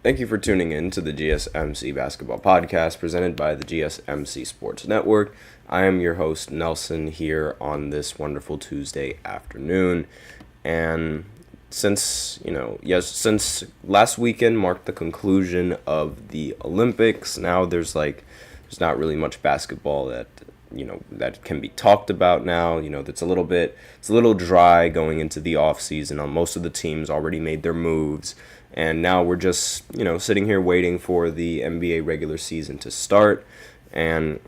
Thank you for tuning in to the GSMC Basketball Podcast presented by the GSMC Sports Network. I am your host, Nelson, here on this wonderful Tuesday afternoon. And since last weekend marked the conclusion of the Olympics, now there's not really much basketball that can be talked about now. It's a little dry going into the off season. Most of the teams already made their moves. And now we're just, sitting here waiting for the NBA regular season to start and,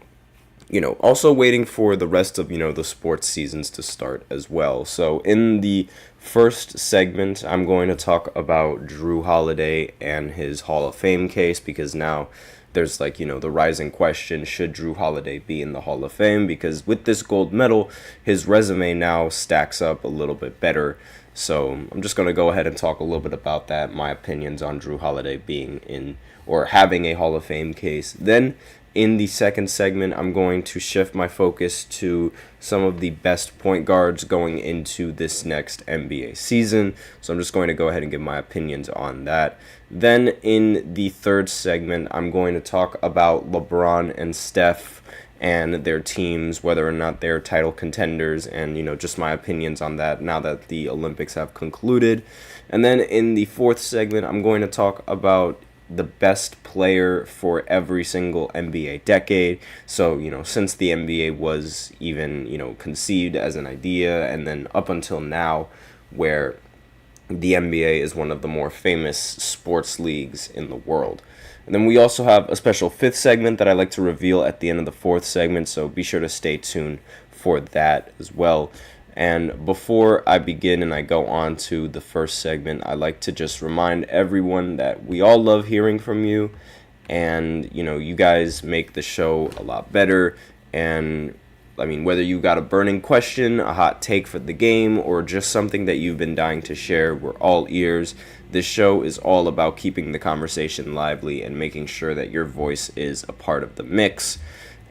also waiting for the rest of, the sports seasons to start as well. So in the first segment, I'm going to talk about Jrue Holiday and his Hall of Fame case because now there's the rising question, should Jrue Holiday be in the Hall of Fame? Because with this gold medal, his resume now stacks up a little bit better. So I'm just going to go ahead and talk a little bit about that, my opinions on Jrue Holiday being in or having a Hall of Fame case. Then in the second segment, I'm going to shift my focus to some of the best point guards going into this next NBA season. So I'm just going to go ahead and give my opinions on that. Then in the third segment, I'm going to talk about LeBron and Steph and their teams, whether or not they're title contenders, and just my opinions on that now that the Olympics have concluded. And then in the fourth segment, I'm going to talk about the best player for every single NBA decade. So since the NBA was even conceived as an idea, and then up until now, where the NBA is one of the more famous sports leagues in the world. And then we also have a special fifth segment that I like to reveal at the end of the fourth segment, so be sure to stay tuned for that as well. And before I begin and I go on to the first segment, I like to just remind everyone that we all love hearing from you, and you guys make the show a lot better. And whether you got a burning question, a hot take for the game, or just something that you've been dying to share, we're all ears. This show is all about keeping the conversation lively and making sure that your voice is a part of the mix.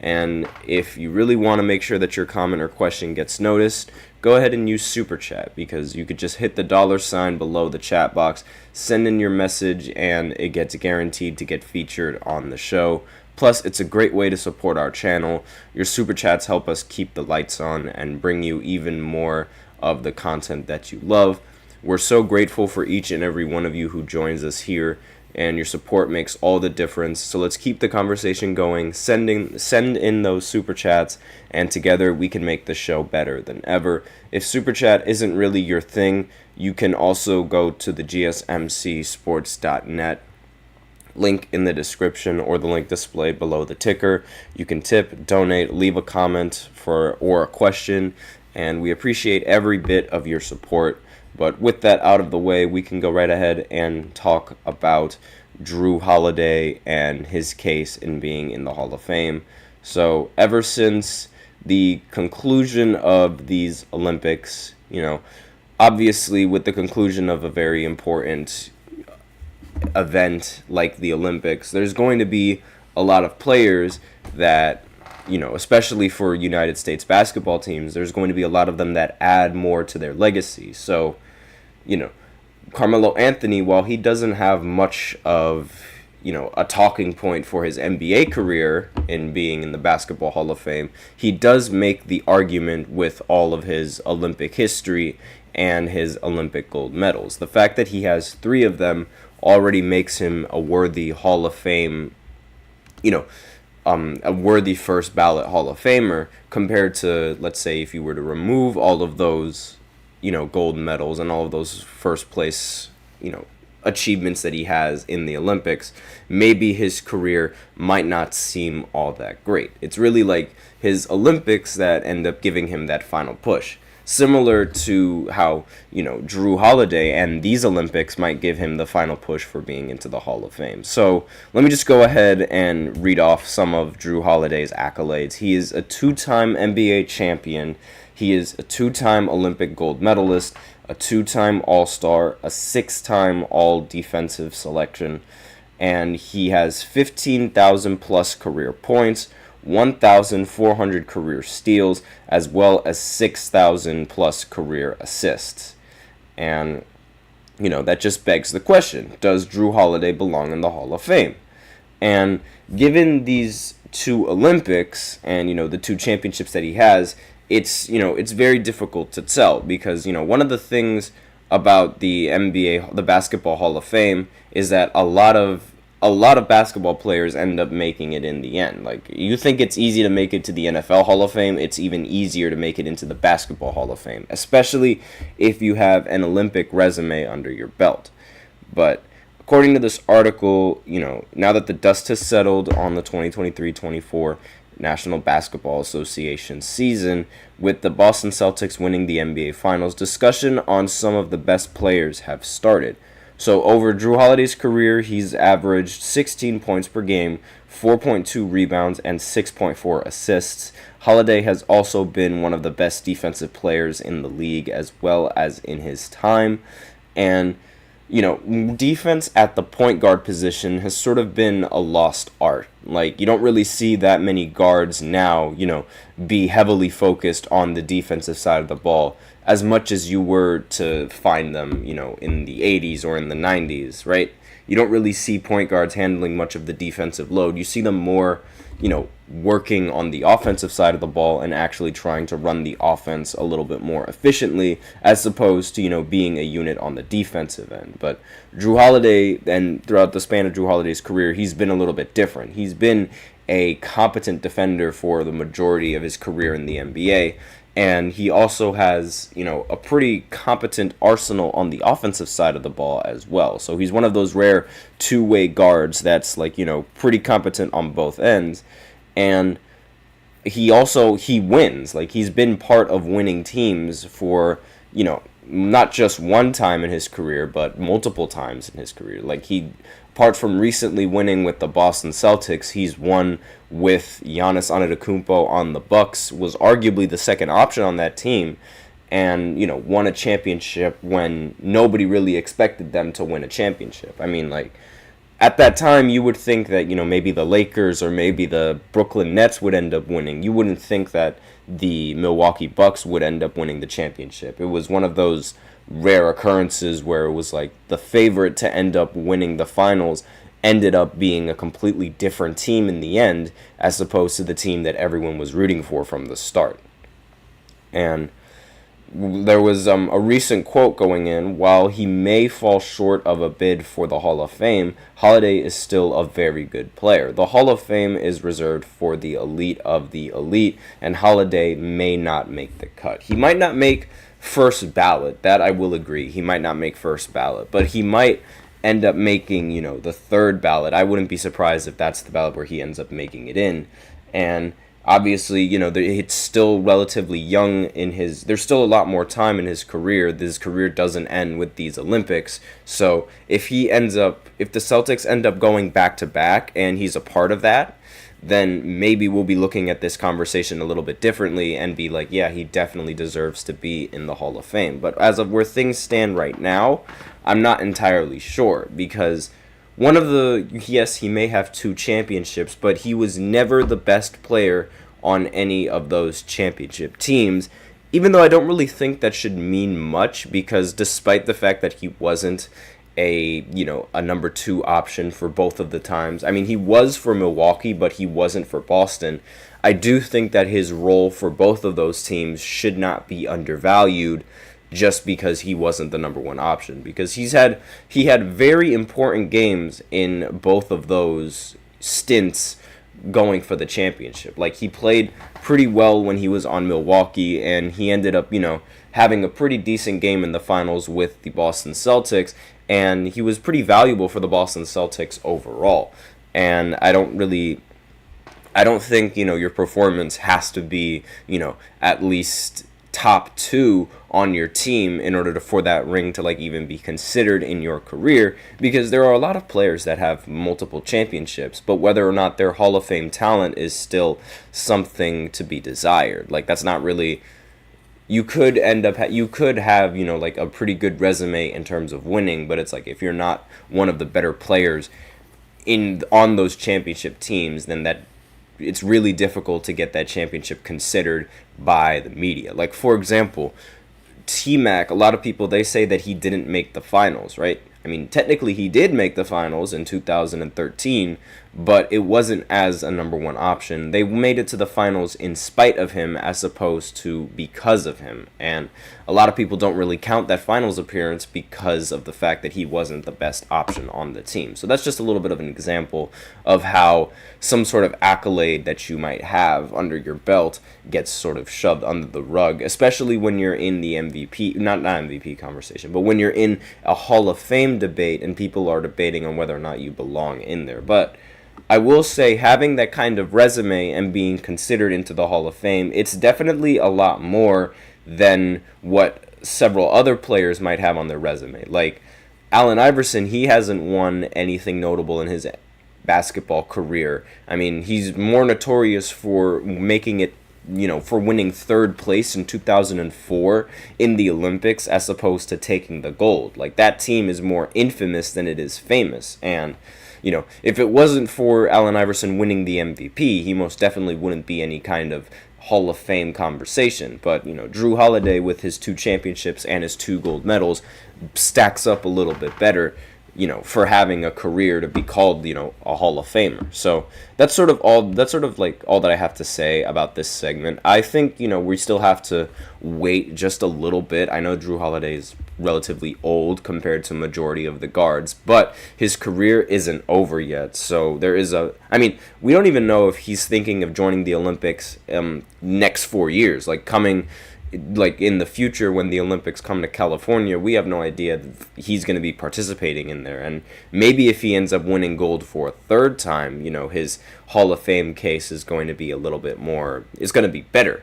And if you really want to make sure that your comment or question gets noticed, go ahead and use Super Chat, because you could just hit the $sign below the chat box, send in your message, and it gets guaranteed to get featured on the show. Plus, it's a great way to support our channel. Your Super Chats help us keep the lights on and bring you even more of the content that you love. We're so grateful for each and every one of you who joins us here, and your support makes all the difference. So let's keep the conversation going. Send in those Super Chats, and together we can make the show better than ever. If Super Chat isn't really your thing, you can also go to the gsmcsports.net link in the description, or the link displayed below the ticker. You can tip, donate, leave a comment or a question, and we appreciate every bit of your support. But with that out of the way, we can go right ahead and talk about Jrue Holiday and his case in being in the Hall of Fame. So ever since the conclusion of these Olympics, obviously with the conclusion of a very important event like the Olympics, there's going to be a lot of players that, especially for United States basketball teams, there's going to be a lot of them that add more to their legacy. So, Carmelo Anthony, while he doesn't have much of, a talking point for his NBA career in being in the Basketball Hall of Fame, he does make the argument with all of his Olympic history and his Olympic gold medals. The fact that he has 3 of them already makes him a worthy Hall of Fame, a worthy first ballot Hall of Famer, compared to, let's say, if you were to remove all of those, gold medals and all of those first place, achievements that he has in the Olympics, maybe his career might not seem all that great. It's really like his Olympics that end up giving him that final push. Similar to how, Jrue Holiday and these Olympics might give him the final push for being into the Hall of Fame. So let me just go ahead and read off some of Jrue Holiday's accolades. He is a 2-time NBA champion. He is a 2-time Olympic gold medalist, a 2-time All-Star, a 6-time All-Defensive selection, and he has 15,000 plus career points, 1,400 career steals, as well as 6,000 plus career assists. And that just begs the question, does Jrue Holiday belong in the Hall of Fame? And given these two Olympics and, the two championships that he has, it's very difficult to tell because, one of the things about the NBA, the Basketball Hall of Fame, is that a lot of basketball players end up making it in the end. Like, you think it's easy to make it to the NFL Hall of Fame, it's even easier to make it into the Basketball Hall of Fame, especially if you have an Olympic resume under your belt. But according to this article, now that the dust has settled on the 2023-24 National Basketball Association season, with the Boston Celtics winning the NBA Finals, discussion on some of the best players have started. So over Jrue Holiday's career, he's averaged 16 points per game, 4.2 rebounds, and 6.4 assists. Holiday has also been one of the best defensive players in the league as well as in his time. And, defense at the point guard position has sort of been a lost art. Like, you don't really see that many guards now, be heavily focused on the defensive side of the ball as much as you were to find them, in the 80s or in the 90s, right? You don't really see point guards handling much of the defensive load. You see them more, working on the offensive side of the ball and actually trying to run the offense a little bit more efficiently as opposed to, being a unit on the defensive end. But Jrue Holiday, and throughout the span of Jrue Holiday's career, he's been a little bit different. He's been a competent defender for the majority of his career in the NBA. And he also has, a pretty competent arsenal on the offensive side of the ball as well. So he's one of those rare two-way guards that's pretty competent on both ends. And he wins. Like, he's been part of winning teams for, not just one time in his career, but multiple times in his career. Like, apart from recently winning with the Boston Celtics, he's won with Giannis Antetokounmpo on the Bucks, was arguably the second option on that team, and, won a championship when nobody really expected them to win a championship. I mean, like, at that time, you would think that, maybe the Lakers or maybe the Brooklyn Nets would end up winning. You wouldn't think that the Milwaukee Bucks would end up winning the championship. It was one of those rare occurrences where it was like the favorite to end up winning the finals ended up being a completely different team in the end as opposed to the team that everyone was rooting for from the start. And there was a recent quote going in, while he may fall short of a bid for the Hall of Fame, Holiday is still a very good player. The Hall of Fame is reserved for the elite of the elite, and Holiday may not make the cut. He might not make first ballot, that I will agree. He might not make first ballot, but he might end up making, the third ballot. I wouldn't be surprised if that's the ballot where he ends up making it in. And obviously, it's still relatively young there's still a lot more time in his career. His career doesn't end with these Olympics. So if the Celtics end up going back to back and he's a part of that, then maybe we'll be looking at this conversation a little bit differently and be like, yeah, he definitely deserves to be in the Hall of Fame. But as of where things stand right now, I'm not entirely sure because yes, he may have two championships, but he was never the best player on any of those championship teams, even though I don't really think that should mean much because despite the fact that he wasn't a number two option for both of the times. I mean, he was for Milwaukee, but he wasn't for Boston. I do think that his role for both of those teams should not be undervalued just because he wasn't the number one option, because he had very important games in both of those stints going for the championship. Like, he played pretty well when he was on Milwaukee, and he ended up, having a pretty decent game in the finals with the Boston Celtics, and he was pretty valuable for the Boston Celtics overall. And I don't think, your performance has to be, at least top two on your team in order for that ring to even be considered in your career, because there are a lot of players that have multiple championships, but whether or not they're Hall of Fame talent is still something to be desired. Like, that's not really, you could have a pretty good resume in terms of winning, but it's like if you're not one of the better players on those championship teams, then it's really difficult to get that championship considered by the media. Like, for example, T-Mac, a lot of people, they say that he didn't make the finals, right? I mean, technically he did make the finals in 2013, but it wasn't as a number one option. They made it to the finals in spite of him as opposed to because of him. And a lot of people don't really count that finals appearance because of the fact that he wasn't the best option on the team. So that's just a little bit of an example of how some sort of accolade that you might have under your belt gets sort of shoved under the rug, especially when you're in the MVP, not MVP conversation, but when you're in a Hall of Fame debate and people are debating on whether or not you belong in there. But I will say, having that kind of resume and being considered into the Hall of Fame, it's definitely a lot more than what several other players might have on their resume. Like Allen Iverson, he hasn't won anything notable in his basketball career. I mean, he's more notorious for making it, for winning third place in 2004 in the Olympics as opposed to taking the gold. Like, that team is more infamous than it is famous. And, if it wasn't for Allen Iverson winning the MVP, he most definitely wouldn't be any kind of Hall of Fame conversation. But, Jrue Holiday with his 2 championships and his 2 gold medals stacks up a little bit better, for having a career to be called, a Hall of Famer. So that's sort of all that I have to say about this segment. I think, we still have to wait just a little bit. I know Jrue Holiday is relatively old compared to majority of the guards, but his career isn't over yet. So we don't even know if he's thinking of joining the Olympics next 4 years, like in the future when the Olympics come to California. We have no idea if he's going to be participating in there. And maybe if he ends up winning gold for a third time, his Hall of Fame case is going to be a little bit more, it's going to be better.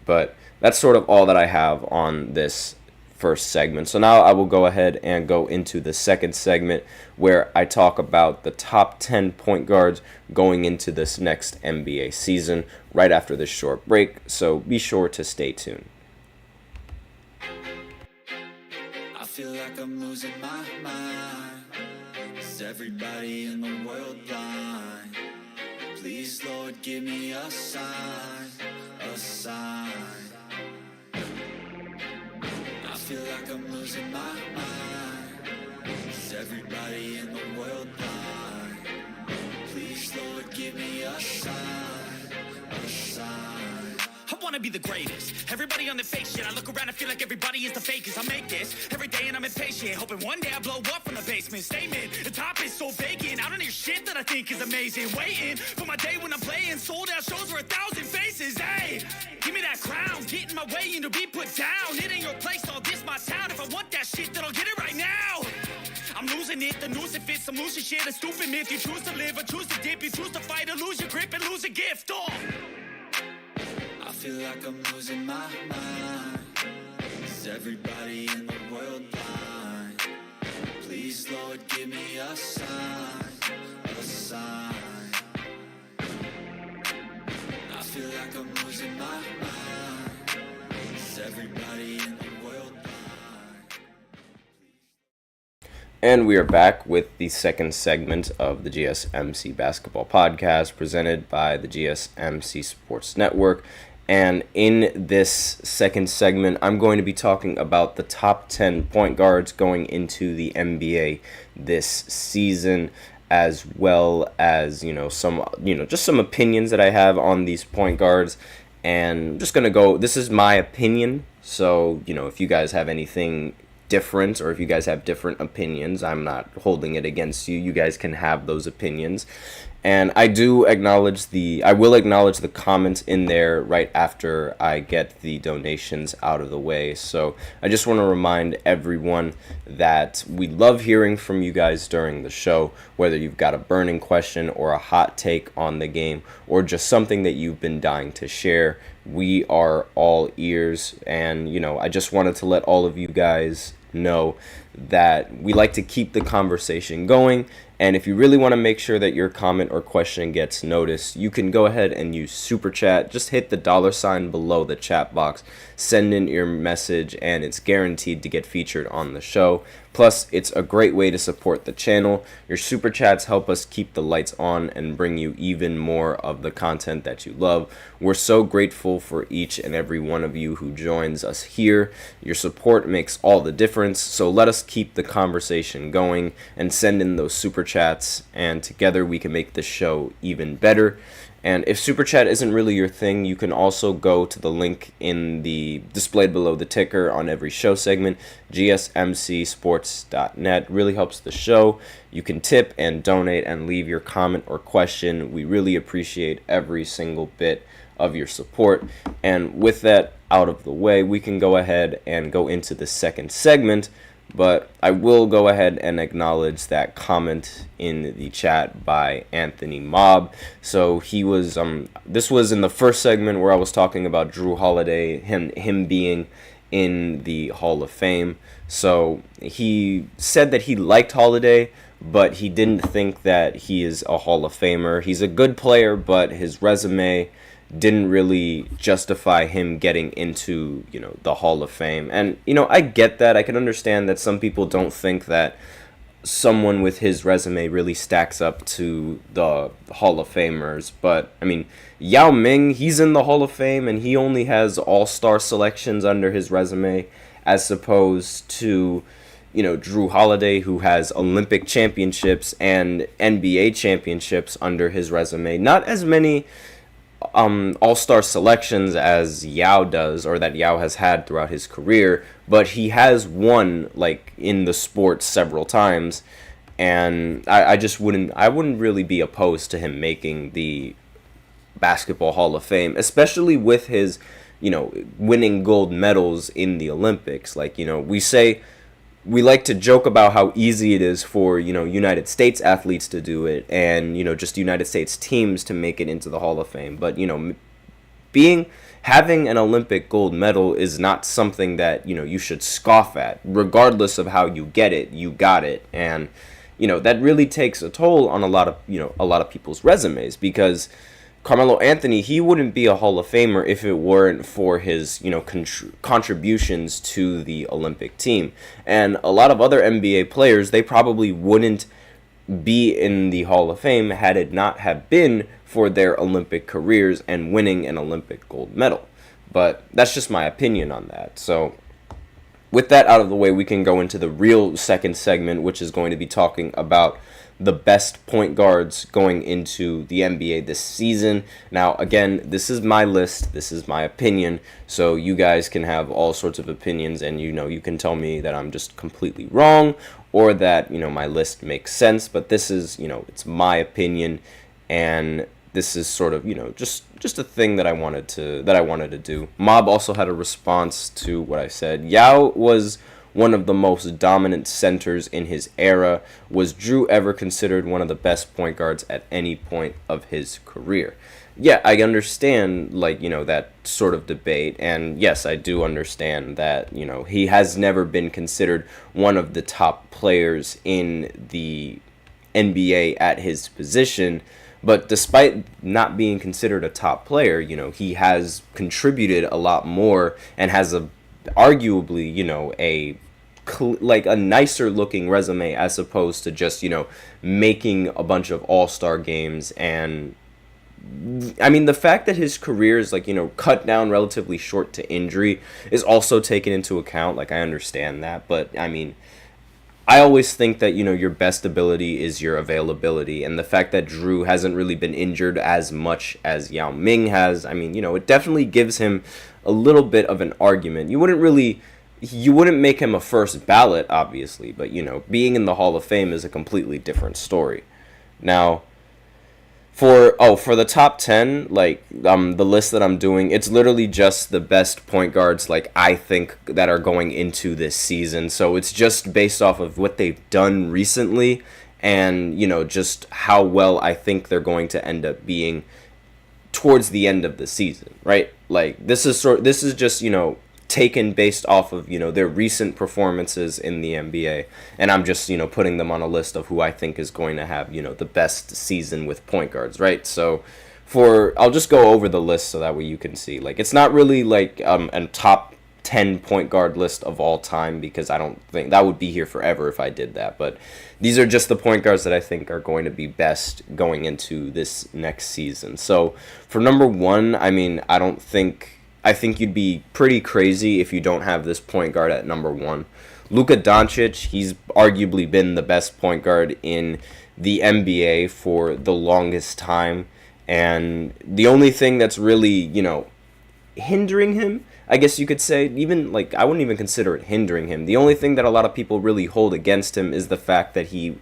But that's sort of all that I have on this first segment. So now I will go ahead and go into the second segment where I talk about the top 10 point guards going into this next NBA season right after this short break. So be sure to stay tuned. I feel like I'm losing my mind. Is everybody in the world blind? Please, Lord, give me a sign, a sign. I feel like I'm losing my mind. Is everybody in the world blind? Please, Lord, give me a sign, a sign. I wanna be the greatest. Everybody on the fake shit. I look around and feel like everybody is the fakest. I make this every day and I'm impatient, hoping one day I blow up from the basement. Statement, the top is so vacant. I don't hear shit that I think is amazing. Waiting for my day when I'm playing sold out shows for 1,000 faces. Hey, give me that crown, get in my way and to be put down. It ain't your place, all this my town. If I want that shit, then I'll get it right now. I'm losing it, the noose it fits. I'm losing shit, a stupid myth. You choose to live or choose to dip. You choose to fight or lose your grip and lose a gift. I feel like I'm losing my mind. Is everybody in the world blind? Please, Lord, give me a sign, a sign. I feel like I'm losing my mind. Is everybody in the world blind? And we are back with the second segment of the GSMC Basketball Podcast presented by the GSMC Sports Network. And in this second segment, I'm going to be talking about the top 10 point guards going into the NBA this season, as well as, just some opinions that I have on these point guards. And I'm just going to go, this is my opinion. So, if you guys have anything different or if you guys have different opinions, I'm not holding it against you. You guys can have those opinions. And I will acknowledge the comments in there right after I get the donations out of the way. So I just want to remind everyone that we love hearing from you guys during the show, whether you've got a burning question or a hot take on the game or just something that you've been dying to share. We are all ears. And, I just wanted to let all of you guys know that we like to keep the conversation going. And if you really want to make sure that your comment or question gets noticed, you can go ahead and use Super Chat. Just hit the $ below the chat box, send in your message, and it's guaranteed to get featured on the show. Plus, it's a great way to support the channel. Your Super Chats help us keep the lights on and bring you even more of the content that you love. We're so grateful for each and every one of you who joins us here. Your support makes all the difference, so let us keep the conversation going and send in those Super Chats, and together we can make this show even better. And if Super Chat isn't really your thing, you can also go to the link in the displayed below the ticker on every show segment, gsmcsportsnetwork. Really helps the show. You can tip and donate and leave your comment or question. We really appreciate every single bit of your support. And with that out of the way, we can go ahead and go into the second segment. But I will go ahead and acknowledge that comment in the chat by Anthony Mobb. So he was, this was in the first segment where I was talking about Jrue Holiday, him being in the Hall of Fame. So he said that he liked Holiday, but he didn't think that he is a Hall of Famer. He's a good player, but his resume didn't really justify him getting into, the Hall of Fame. And, I get that. I can understand that some people don't think that someone with his resume really stacks up to the Hall of Famers. But, Yao Ming, he's in the Hall of Fame, and he only has all-star selections under his resume, as opposed to, Jrue Holiday, who has Olympic championships and NBA championships under his resume. Not as many all-star selections as Yao does, or that Yao has had throughout his career, but he has won in the sport several times, and I wouldn't really be opposed to him making the Basketball Hall of Fame, especially with his winning gold medals in the Olympics. We like to joke about how easy it is for, United States athletes to do it, and, just United States teams to make it into the Hall of Fame. But, having an Olympic gold medal is not something that, you should scoff at. Regardless of how you get it, you got it. And, that really takes a toll on a lot of people's resumes, because Carmelo Anthony, he wouldn't be a Hall of Famer if it weren't for his, contributions to the Olympic team. And a lot of other NBA players, they probably wouldn't be in the Hall of Fame had it not have been for their Olympic careers and winning an Olympic gold medal. But that's just my opinion on that. So with that out of the way, we can go into the real second segment, which is going to be talking about the best point guards going into the NBA this season. Now, again, this is my list. This is my opinion. So you guys can have all sorts of opinions, and you can tell me that I'm just completely wrong, or that my list makes sense. But this is it's my opinion, and this is sort of just a thing that I wanted to do. Mob also had a response to what I said. Yao was one of the most dominant centers in his era. Was Jrue ever considered one of the best point guards at any point of his career? Yeah, I understand, that sort of debate, and yes, I do understand that, he has never been considered one of the top players in the NBA at his position, but despite not being considered a top player, he has contributed a lot more and has arguably, a nicer looking resume, as opposed to just, making a bunch of all-star games. And the fact that his career is cut down relatively short to injury is also taken into account. I understand that, but I always think that, your best ability is your availability, and the fact that Jrue hasn't really been injured as much as Yao Ming has, it definitely gives him a little bit of an argument. You wouldn't make him a first ballot, obviously, but, being in the Hall of Fame is a completely different story. Now, for the top 10, the list that I'm doing, it's literally just the best point guards, I think, that are going into this season. So it's just based off of what they've done recently, and, just how well I think they're going to end up being towards the end of the season, right? This is just, taken based off of, their recent performances in the NBA. And I'm just, putting them on a list of who I think is going to have, the best season with point guards, right? So I'll just go over the list so that way you can see. Like, it's not really like a top 10 point guard list of all time, because I don't think that would be here forever if I did that. But these are just the point guards that I think are going to be best going into this next season. So for number one, I mean, I think you'd be pretty crazy if you don't have this point guard at number one. Luka Doncic, he's arguably been the best point guard in the NBA for the longest time. And the only thing that's really, hindering him, I guess you could say, even like I wouldn't even consider it hindering him. The only thing that a lot of people really hold against him is the fact that he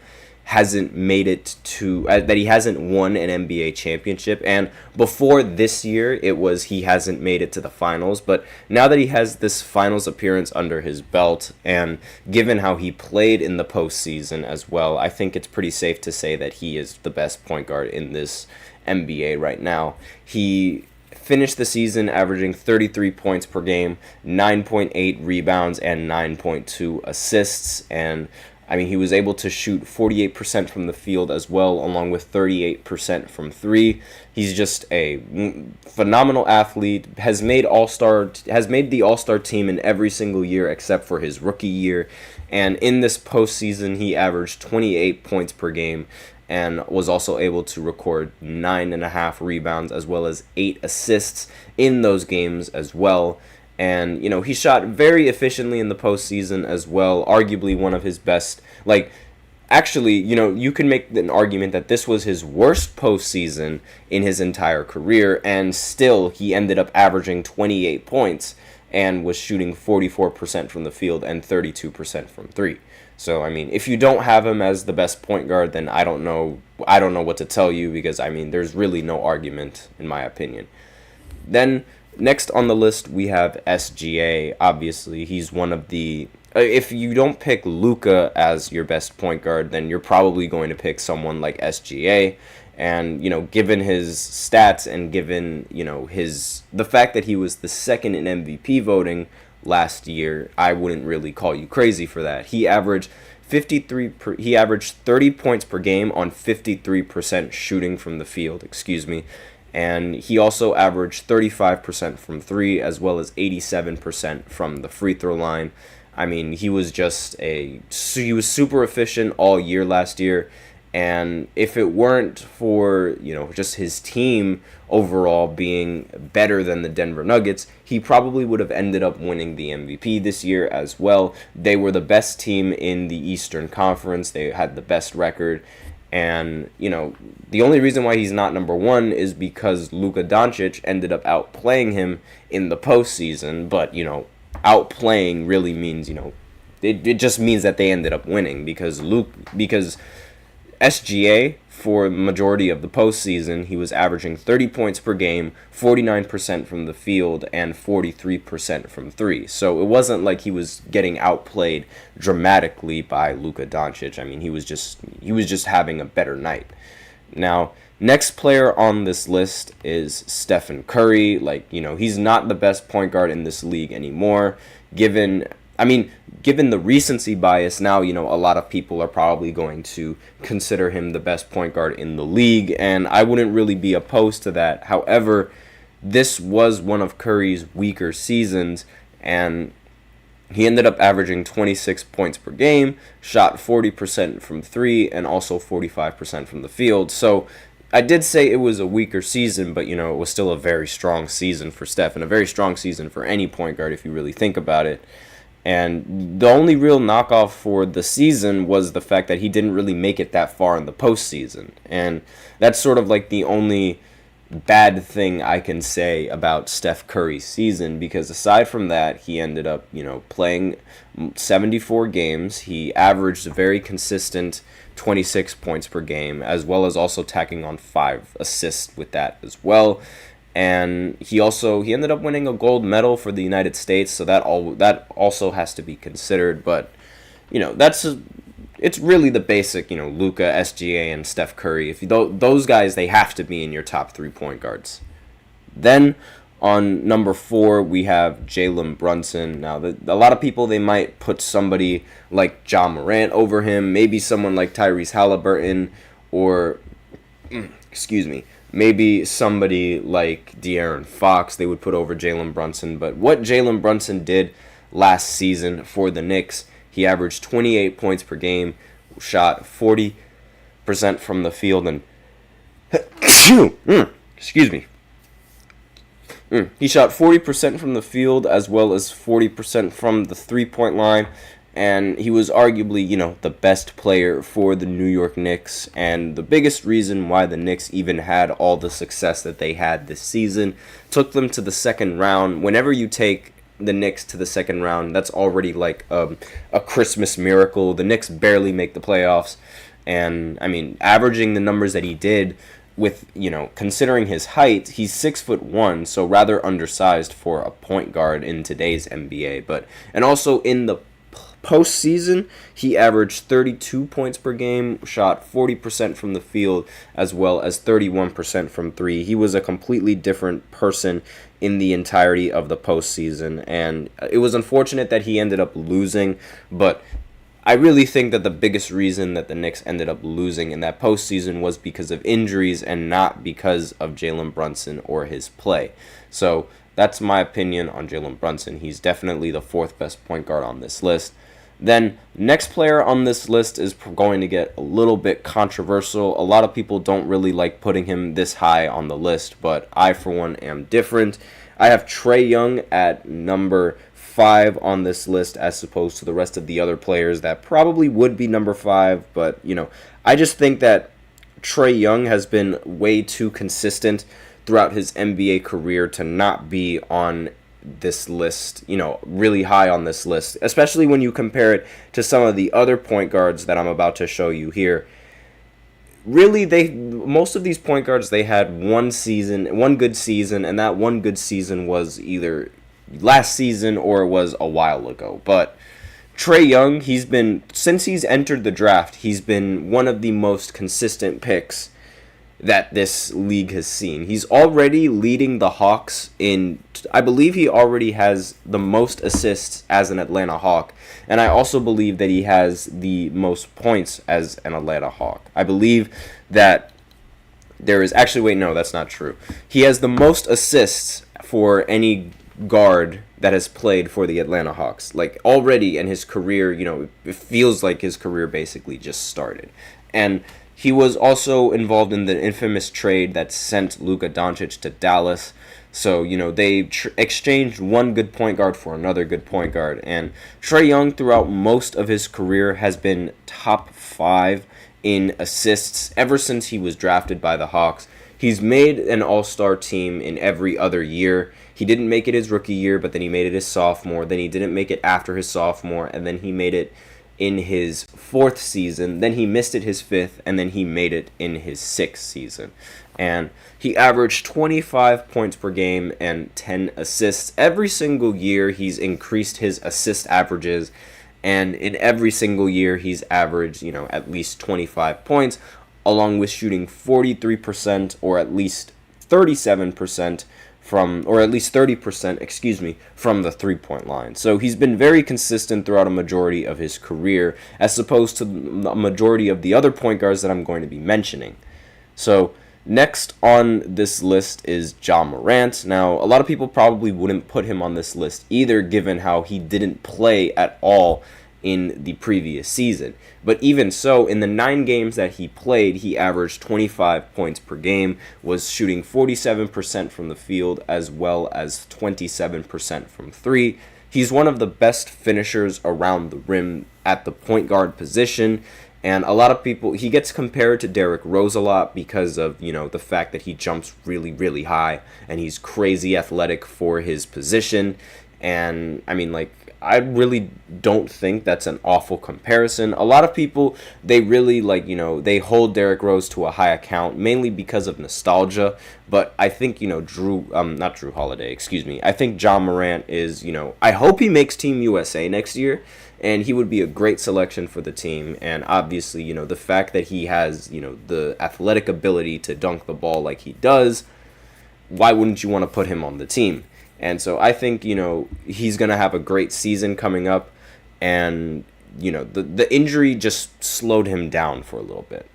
hasn't made it to that he hasn't won an NBA championship. And before this year, it was he hasn't made it to the finals. But now that he has this finals appearance under his belt, and given how he played in the postseason as well, I think it's pretty safe to say that he is the best point guard in this NBA right now. He finished the season averaging 33 points per game, 9.8 rebounds, and 9.2 assists. And I mean, he was able to shoot 48% from the field as well, along with 38% from three. He's just a phenomenal athlete. Has made the All-Star team in every single year except for his rookie year. And in this postseason, he averaged 28 points per game and was also able to record 9.5 rebounds as well as 8 assists in those games as well. And, he shot very efficiently in the postseason as well, arguably one of his best. Like, actually, you can make an argument that this was his worst postseason in his entire career, and still he ended up averaging 28 points and was shooting 44% from the field and 32% from three. So, I mean, if you don't have him as the best point guard, then I don't know what to tell you, because, I mean, there's really no argument, in my opinion. Then next on the list, we have SGA. Obviously, he's one of the... If you don't pick Luka as your best point guard, then you're probably going to pick someone like SGA. And, given his stats and given, the fact that he was the second in MVP voting last year, I wouldn't really call you crazy for that. He averaged 30 points per game on 53% shooting from the field, and he also averaged 35% from three as well as 87% from the free throw line. I mean, he was super efficient all year last year, and if it weren't for, just his team overall being better than the Denver Nuggets, he probably would have ended up winning the MVP this year as well. They were the best team in the Eastern Conference. They had the best record. And, the only reason why he's not number one is because Luka Doncic ended up outplaying him in the postseason. But, outplaying really means, it just means that they ended up winning, because SGA, for the majority of the postseason, he was averaging 30 points per game, 49% from the field, and 43% from three. So it wasn't like he was getting outplayed dramatically by Luka Doncic. I mean, he was just having a better night. Now, next player on this list is Stephen Curry. Like, he's not the best point guard in this league anymore, given the recency bias now, a lot of people are probably going to consider him the best point guard in the league, and I wouldn't really be opposed to that. However, this was one of Curry's weaker seasons, and he ended up averaging 26 points per game, shot 40% from three, and also 45% from the field. So I did say it was a weaker season, but, it was still a very strong season for Steph, and a very strong season for any point guard if you really think about it. And the only real knockoff for the season was the fact that he didn't really make it that far in the postseason. And that's sort of like the only bad thing I can say about Steph Curry's season, because aside from that, he ended up, playing 74 games. He averaged a very consistent 26 points per game, as well as also tacking on 5 assists with that as well. And he ended up winning a gold medal for the United States, so that also has to be considered. But it's really the basic, Luka, SGA, and Steph Curry. If those guys, they have to be in your top 3 point guards. Then On number 4, we have Jalen Brunson. Now, a lot of people, they might put somebody like Ja Morant over him, maybe someone like Tyrese Halliburton, or, excuse me, maybe somebody like De'Aaron Fox they would put over Jalen Brunson. But what Jalen Brunson did last season for the Knicks, he averaged 28 points per game, shot 40% from the field, and excuse me. He shot 40% from the field as well as 40% from the three-point line, and he was arguably, the best player for the New York Knicks, and the biggest reason why the Knicks even had all the success that they had this season, took them to the second round. Whenever you take the Knicks to the second round, that's already like a Christmas miracle. The Knicks barely make the playoffs, and, averaging the numbers that he did, with, considering his height, he's 6'1", so rather undersized for a point guard in today's NBA. And also in the postseason, he averaged 32 points per game, shot 40% from the field, as well as 31% from three. He was a completely different person in the entirety of the postseason, and it was unfortunate that he ended up losing, but I really think that the biggest reason that the Knicks ended up losing in that postseason was because of injuries and not because of Jalen Brunson or his play. So that's my opinion on Jalen Brunson. He's definitely the fourth best point guard on this list. Then next player on this list is going to get a little bit controversial. A lot of people don't really like putting him this high on the list, but I, for one, am different. I have Trae Young at number 5 on this list as opposed to the rest of the other players that probably would be number 5, but I just think that Trae Young has been way too consistent throughout his NBA career to not be on this list, really high on this list, especially when you compare it to some of the other point guards that I'm about to show you here. Really, most of these point guards, they had one good season, and that one good season was either last season or it was a while ago. But Trae Young, since he's entered the draft, he's been one of the most consistent picks that this league has seen. He's already leading the Hawks I believe he already has the most assists as an Atlanta Hawk, and I also believe that he has the most points as an Atlanta Hawk. I believe that no, that's not true. He has the most assists for any guard that has played for the Atlanta Hawks. Like, already in his career, it feels like his career basically just started. And he was also involved in the infamous trade that sent Luka Doncic to Dallas. So, they exchanged one good point guard for another good point guard. And Trae Young, throughout most of his career, has been top 5 in assists ever since he was drafted by the Hawks. He's made an all-star team in every other year. He didn't make it his rookie year, but then he made it his sophomore. Then he didn't make it after his sophomore, and then he made it in his 4th season. Then he missed it his 5th, and then he made it in his 6th season. And he averaged 25 points per game and 10 assists. Every single year, he's increased his assist averages, and in every single year, he's averaged, at least 25 points, along with shooting 43% or at least 37% or at least 30%, from the three-point line. So he's been very consistent throughout a majority of his career, as opposed to the majority of the other point guards that I'm going to be mentioning. So next on this list is Ja Morant. Now, a lot of people probably wouldn't put him on this list either, given how he didn't play at all in the previous season. But even so, in the 9 games that he played, he averaged 25 points per game, was shooting 47% from the field as well as 27% from 3. He's one of the best finishers around the rim at the point guard position, and a lot of people, he gets compared to Derrick Rose a lot because of, the fact that he jumps really, really high, and he's crazy athletic for his position. And I really don't think that's an awful comparison. A lot of people, they really they hold Derrick Rose to a high account, mainly because of nostalgia. But I think, not Jrue Holiday, I think Ja Morant is, I hope he makes Team USA next year, and he would be a great selection for the team. And obviously, the fact that he has, the athletic ability to dunk the ball like he does, why wouldn't you want to put him on the team? And so I think, he's going to have a great season coming up. And, the injury just slowed him down for a little bit.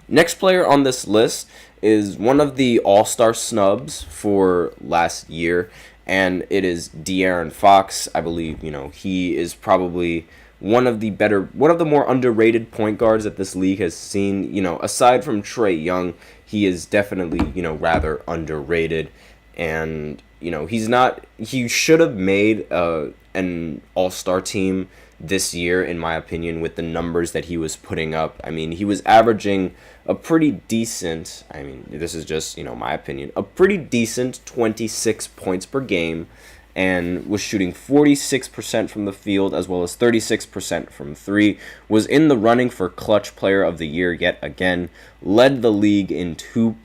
Next player on this list is one of the all-star snubs for last year, and it is De'Aaron Fox. I believe, he is probably one of the more underrated point guards that this league has seen. Aside from Trae Young, he is definitely, rather underrated. And, he should have made an all-star team this year, in my opinion, with the numbers that he was putting up. I mean, he was averaging a pretty decent, this is just, my opinion, a pretty decent 26 points per game, and was shooting 46% from the field as well as 36% from three, was in the running for clutch player of the year yet again, led the league in 2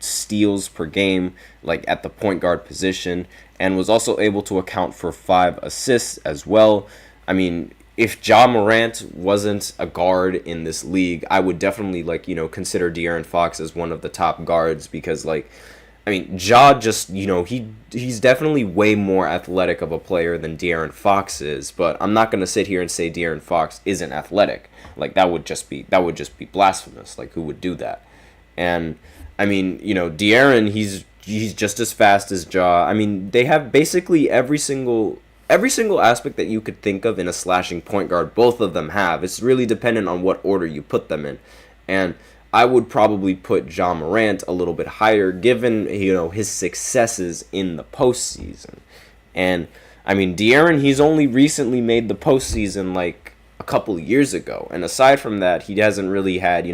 steals per game, like at the point guard position, and was also able to account for 5 assists as well. I mean, if Ja Morant wasn't a guard in this league, I would definitely, consider De'Aaron Fox as one of the top guards, because, Ja just, he's definitely way more athletic of a player than De'Aaron Fox is, but I'm not going to sit here and say De'Aaron Fox isn't athletic. That would just be blasphemous. Who would do that? And, De'Aaron, he's just as fast as Ja. They have basically every single aspect that you could think of in a slashing point guard. Both of them have. It's really dependent on what order you put them in. And I would probably put Ja Morant a little bit higher, given, his successes in the postseason. And, De'Aaron, he's only recently made the postseason, a couple years ago. And aside from that, he hasn't really had,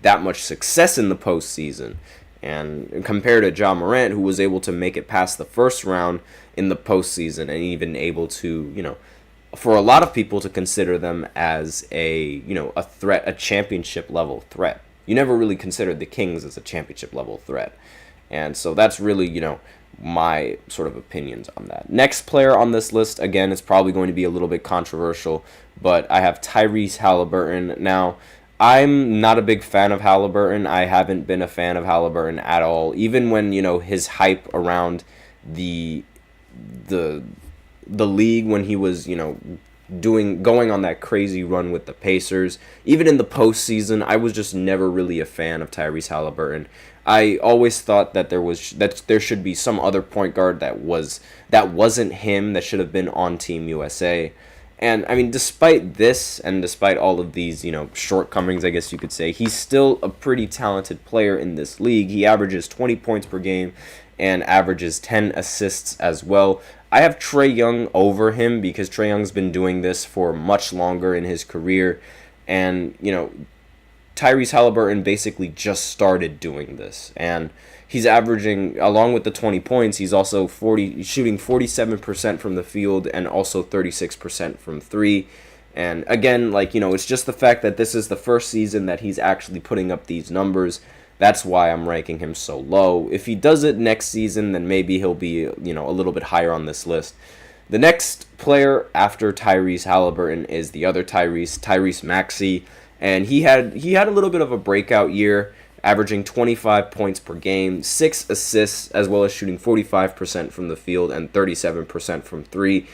that much success in the postseason. And compared to Ja Morant, who was able to make it past the first round in the postseason, and even able to, for a lot of people to consider them as a threat, a championship level threat. You never really considered the Kings as a championship level threat. And so that's really, my sort of opinions on that. Next player on this list, again, is probably going to be a little bit controversial, but I have Tyrese Halliburton. Now, I'm not a big fan of Halliburton. I haven't been a fan of Halliburton at all. Even when, his hype around the league, when he was, going on that crazy run with the Pacers, even in the postseason, I was just never really a fan of Tyrese Halliburton. I always thought that there should be some other point guard that wasn't him, that should have been on Team USA. And, despite this, and despite all of these, shortcomings, I guess you could say, he's still a pretty talented player in this league. He averages 20 points per game and averages 10 assists as well. I have Trae Young over him, because Trae Young's been doing this for much longer in his career. And, Tyrese Halliburton basically just started doing this. And he's averaging, along with the 20 points, he's also shooting 47% from the field and also 36% from three. And again, it's just the fact that this is the first season that he's actually putting up these numbers. That's why I'm ranking him so low. If he does it next season, then maybe he'll be, a little bit higher on this list. The next player after Tyrese Halliburton is the other Tyrese Maxey. And he had a little bit of a breakout year, averaging 25 points per game, 6 assists, as well as shooting 45% from the field and 37% from three.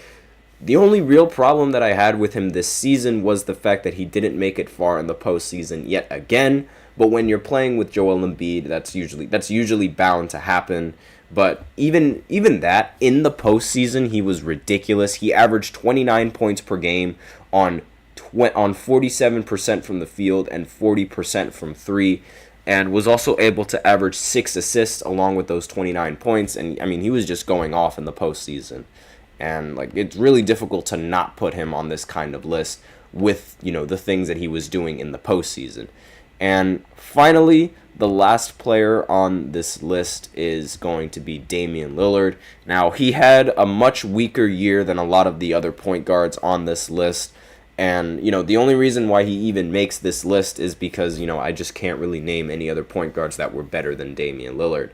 The only real problem that I had with him this season was the fact that he didn't make it far in the postseason yet again. But when you're playing with Joel Embiid, that's usually bound to happen. But even that, in the postseason, he was ridiculous. He averaged 29 points per game on 47% from the field and 40% from three, and was also able to average 6 assists along with those 29 points. And he was just going off in the postseason. And it's really difficult to not put him on this kind of list with, the things that he was doing in the postseason. And finally, the last player on this list is going to be Damian Lillard. Now, he had a much weaker year than a lot of the other point guards on this list. And, the only reason why he even makes this list is because, I just can't really name any other point guards that were better than Damian Lillard.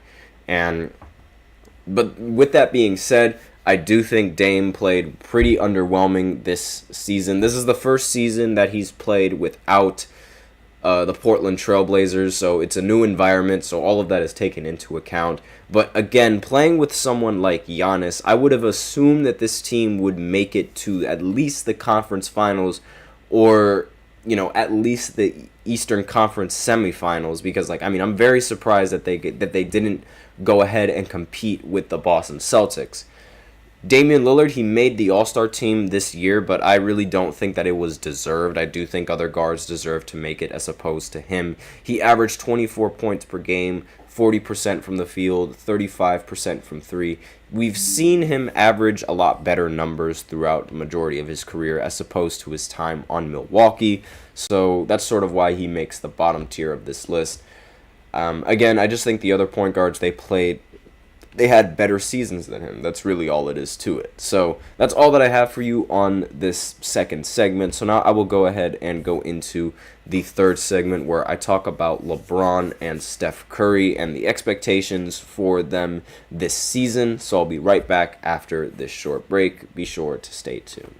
But with that being said, I do think Dame played pretty underwhelming this season. This is the first season that he's played without the Portland Trailblazers, so it's a new environment, so all of that is taken into account. But again, playing with someone like Giannis, I would have assumed that this team would make it to at least the conference finals, or at least the Eastern Conference semifinals, because I'm very surprised that they didn't go ahead and compete with the Boston Celtics. Damian Lillard, he made the All-Star team this year, but I really don't think that it was deserved. I do think other guards deserve to make it as opposed to him. He averaged 24 points per game, 40% from the field, 35% from three. We've seen him average a lot better numbers throughout the majority of his career as opposed to his time on Milwaukee. So that's sort of why he makes the bottom tier of this list. Again, I just think the other point guards they had better seasons than him. That's really all it is to it. So that's all that I have for you on this second segment. So now I will go ahead and go into the third segment where I talk about LeBron and Steph Curry and the expectations for them this season. So I'll be right back after this short break. Be sure to stay tuned.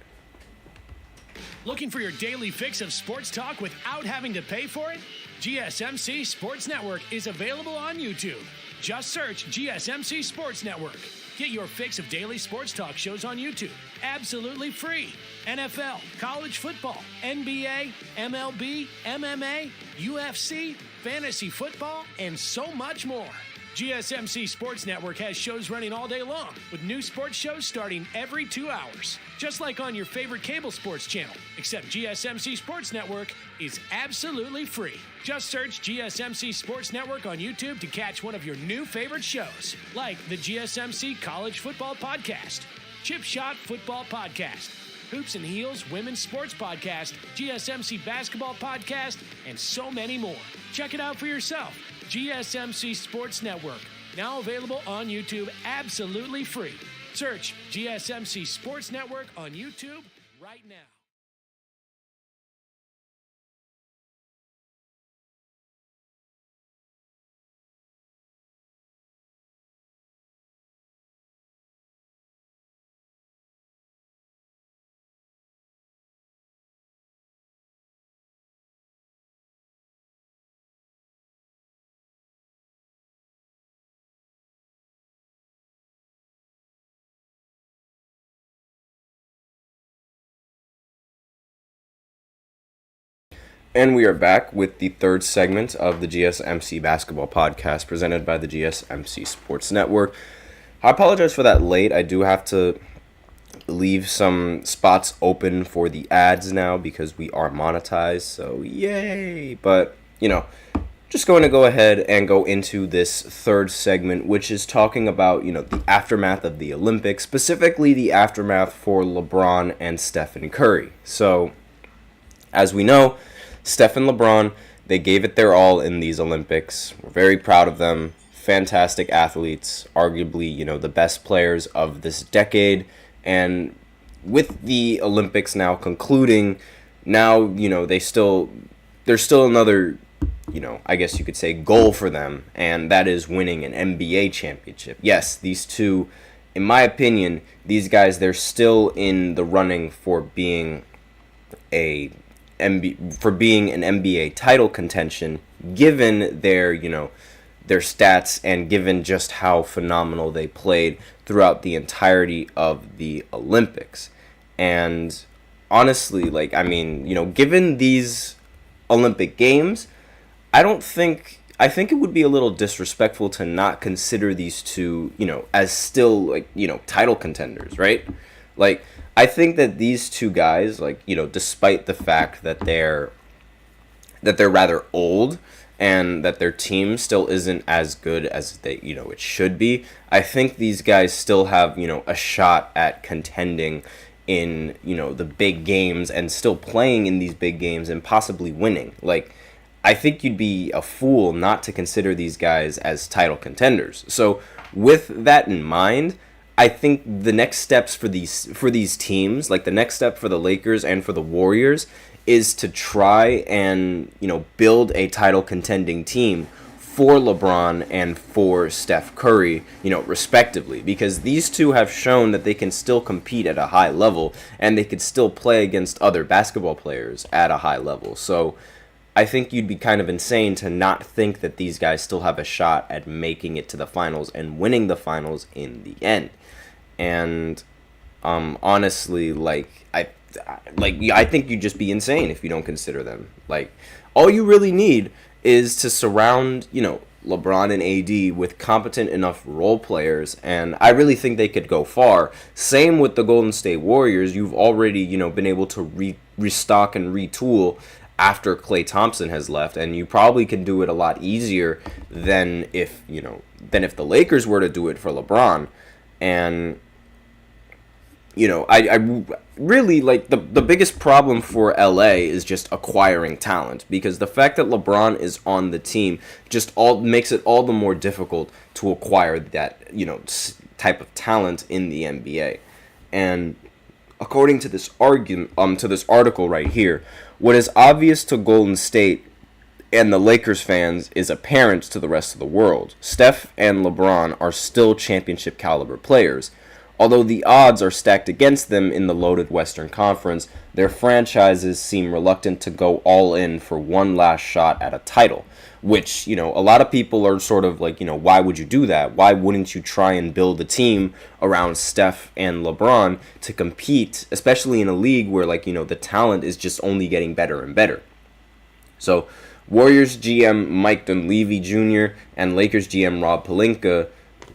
Looking for your daily fix of sports talk without having to pay for it? GSMC Sports Network is available on YouTube. Just search GSMC Sports Network. Get your fix of daily sports talk shows on YouTube, absolutely free. NFL, college football, NBA, MLB, MMA, UFC, fantasy football, and so much more. GSMC Sports Network has shows running all day long, with new sports shows starting every 2 hours. Just like on your favorite cable sports channel, except GSMC Sports Network is absolutely free. Just search GSMC Sports Network on YouTube to catch one of your new favorite shows, like the GSMC College Football Podcast, Chip Shot Football Podcast, Hoops and Heels Women's Sports Podcast, GSMC Basketball Podcast, and so many more. Check it out for yourself. GSMC Sports Network, now available on YouTube absolutely free. Search GSMC Sports Network on YouTube right now. And we are back with the third segment of the GSMC Basketball Podcast presented by the GSMC Sports Network. I apologize for that late. I do have to leave some spots open for the ads now because we are monetized, so yay! But, just going to go ahead and go into this third segment, which is talking about, the aftermath of the Olympics, specifically the aftermath for LeBron and Stephen Curry. So, as we know, Steph and LeBron, they gave it their all in these Olympics. We're very proud of them. Fantastic athletes, arguably, the best players of this decade. And with the Olympics now concluding, now, there's still another, I guess you could say goal for them, and that is winning an NBA championship. Yes, these two, in my opinion, these guys, they're still in the running for being an NBA title contention, given their stats and given just how phenomenal they played throughout the entirety of the Olympics. And honestly, given these Olympic Games, I think it would be a little disrespectful to not consider these two, as still title contenders, right? I think that these two guys, despite the fact that they're rather old and that their team still isn't as good as it should be, I think these guys still have, a shot at contending in, the big games and still playing in these big games and possibly winning. I think you'd be a fool not to consider these guys as title contenders. So with that in mind, I think the next steps for these teams, the next step for the Lakers and for the Warriors, is to try and build a title contending team for LeBron and for Steph Curry, respectively, because these two have shown that they can still compete at a high level and they could still play against other basketball players at a high level. So I think you'd be kind of insane to not think that these guys still have a shot at making it to the finals and winning the finals in the end. And honestly, I think you'd just be insane if you don't consider them. Like, all you really need is to surround, LeBron and AD with competent enough role players, and I really think they could go far. Same with the Golden State Warriors. You've already, been able to restock and retool after Klay Thompson has left, and you probably can do it a lot easier than if the Lakers were to do it for LeBron. And I really, like, the biggest problem for LA is just acquiring talent, because the fact that LeBron is on the team just all makes it all the more difficult to acquire that, type of talent in the NBA. And according to this article right here, what is obvious to Golden State and the Lakers fans is apparent to the rest of the world. Steph and LeBron are still championship caliber players. Although the odds are stacked against them in the loaded Western Conference, their franchises seem reluctant to go all in for one last shot at a title. Which, a lot of people are sort of like, why would you do that? Why wouldn't you try and build a team around Steph and LeBron to compete, especially in a league where, the talent is just only getting better and better? So, Warriors GM Mike Dunleavy Jr. and Lakers GM Rob Pelinka,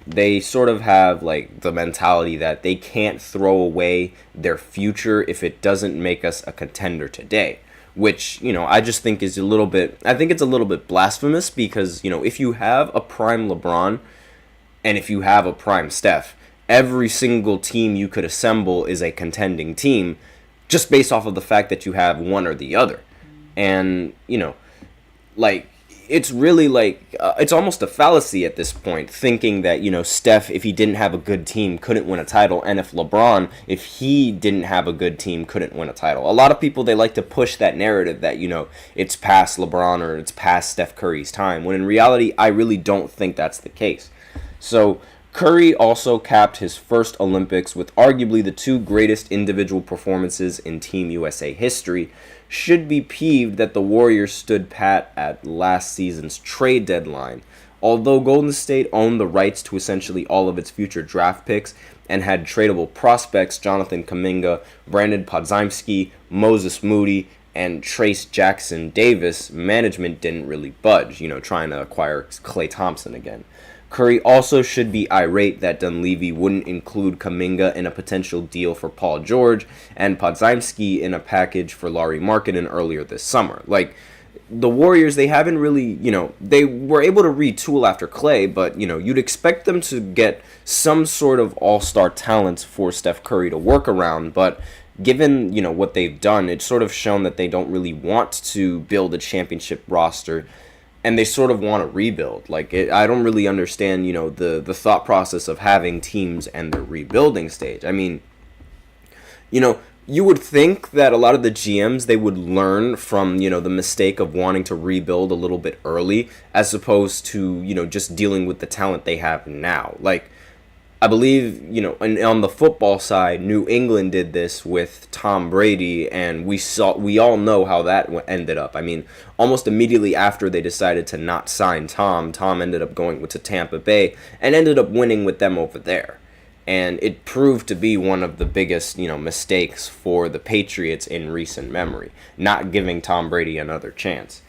they sort of have, the mentality that they can't throw away their future if it doesn't make us a contender today. Which, I just think is I think it's a little bit blasphemous, because, if you have a prime LeBron and if you have a prime Steph, every single team you could assemble is a contending team just based off of the fact that you have one or the other. And, it's really it's almost a fallacy at this point, thinking that, Steph, if he didn't have a good team, couldn't win a title, and if LeBron, if he didn't have a good team, couldn't win a title. A lot of people, they like to push that narrative that, it's past LeBron or it's past Steph Curry's time, when in reality, I really don't think that's the case. So, Curry also capped his first Olympics with arguably the two greatest individual performances in Team USA history. Should be peeved that the Warriors stood pat at last season's trade deadline. Although Golden State owned the rights to essentially all of its future draft picks and had tradable prospects Jonathan Kuminga, Brandon Podziemski, Moses Moody, and Trace Jackson Davis, management didn't really budge, trying to acquire Klay Thompson again. Curry also should be irate that Dunleavy wouldn't include Kuminga in a potential deal for Paul George and Podziemski in a package for Lauri Markkanen earlier this summer. The Warriors, they haven't really, they were able to retool after Klay, but, you'd expect them to get some sort of all-star talent for Steph Curry to work around, but given, what they've done, it's sort of shown that they don't really want to build a championship roster, and they sort of want to rebuild. I don't really understand, the thought process of having teams and the rebuilding stage. I mean, you would think that a lot of the GMs, they would learn from, the mistake of wanting to rebuild a little bit early, as opposed to, just dealing with the talent they have now. I believe, and on the football side, New England did this with Tom Brady, and we all know how that ended up. I mean, almost immediately after they decided to not sign Tom ended up going to Tampa Bay and ended up winning with them over there. And it proved to be one of the biggest, mistakes for the Patriots in recent memory, not giving Tom Brady another chance.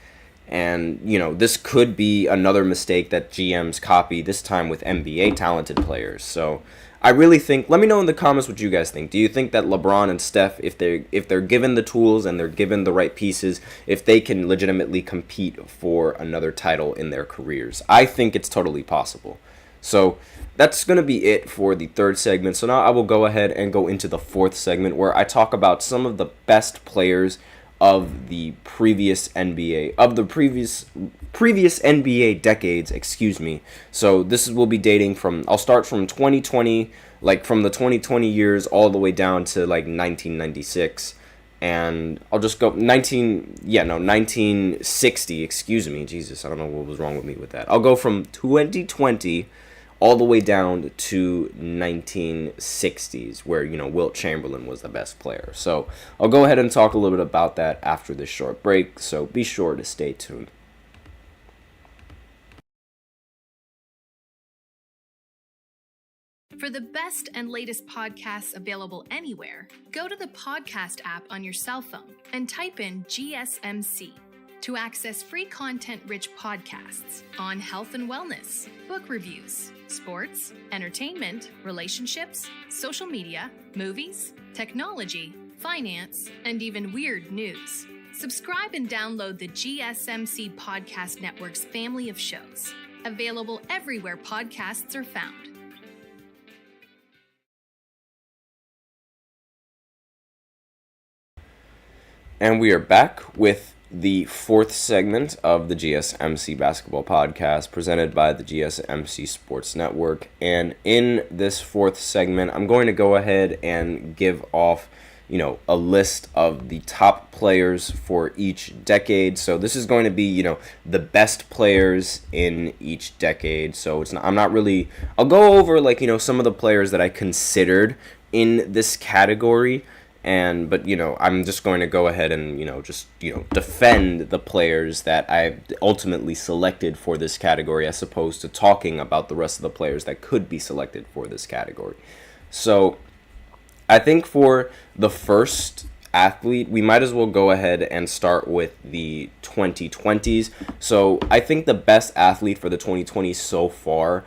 And, this could be another mistake that GMs copy, this time with NBA talented players. So I really think, let me know in the comments what you guys think. Do you think that LeBron and Steph, if they're given the tools and they're given the right pieces, if they can legitimately compete for another title in their careers? I think it's totally possible. So that's going to be it for the third segment. So now I will go ahead and go into the fourth segment, where I talk about some of the best players of the previous NBA, of the previous NBA decades, excuse me. So this will be dating from, I'll start from 2020, from the 2020 years all the way down to 1996. And I'll just go 1960, excuse me, Jesus, I don't know what was wrong with me with that. I'll go from 2020 all the way down to 1960s, where, Wilt Chamberlain was the best player. So I'll go ahead and talk a little bit about that after this short break, so be sure to stay tuned. For the best and latest podcasts available anywhere, go to the podcast app on your cell phone and type in GSMC to access free content-rich podcasts on health and wellness, book reviews, sports, entertainment, relationships, social media, movies, technology, finance, and even weird news. Subscribe and download the GSMC Podcast Network's family of shows, available everywhere podcasts are found. And we are back with the fourth segment of the GSMC Basketball Podcast presented by the GSMC Sports Network. And in this fourth segment, I'm going to go ahead and give off, a list of the top players for each decade. So this is going to be, the best players in each decade. So I'll go over some of the players that I considered in this category. But I'm just going to go ahead and, defend the players that I ultimately selected for this category, as opposed to talking about the rest of the players that could be selected for this category. So I think for the first athlete, we might as well go ahead and start with the 2020s. So I think the best athlete for the 2020s so far,